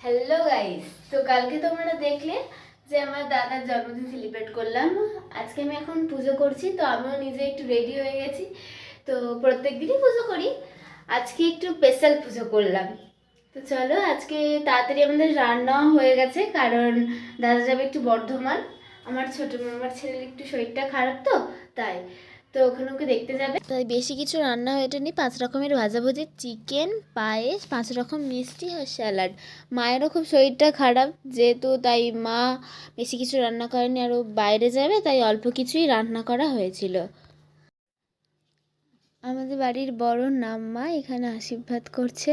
Hello guys, তো কালকে তোমরা দেখলে যে আমার দাদার জন্মদিন সেলিব্রেট করলাম। আজকে আমি এখন পুজো করছি, তো আমিও নিজে একটু রেডি হয়ে গেছি। তো প্রত্যেক দিনই পুজো করি, আজকে একটু স্পেশাল পুজো করলাম। তো চলো, আজকে তাড়াতাড়ি আমাদের রান্নাও হয়ে গেছে, কারণ দাদা যাবে একটু বর্ধমান। আমার ছোট মামার ছেলের একটু শরীরটা খারাপ, তো তাই তো ওখানে ওকে দেখতে যাবে, তাই বেশি কিছু রান্না হয়ে ওঠেনি। 5 রকমের ভাজাভুজি, চিকেন, পায়েস, 5 রকম মিষ্টি আর স্যালাড। মায়েরও খুব শরীরটা খারাপ যেহেতু, তাই মা বেশি কিছু রান্না করেনি, আরও বাইরে যাবে, তাই অল্প কিছুই রান্না করা হয়েছিল। আমাদের বাড়ির বড় নাম্মা এখানে আশীর্বাদ করছে।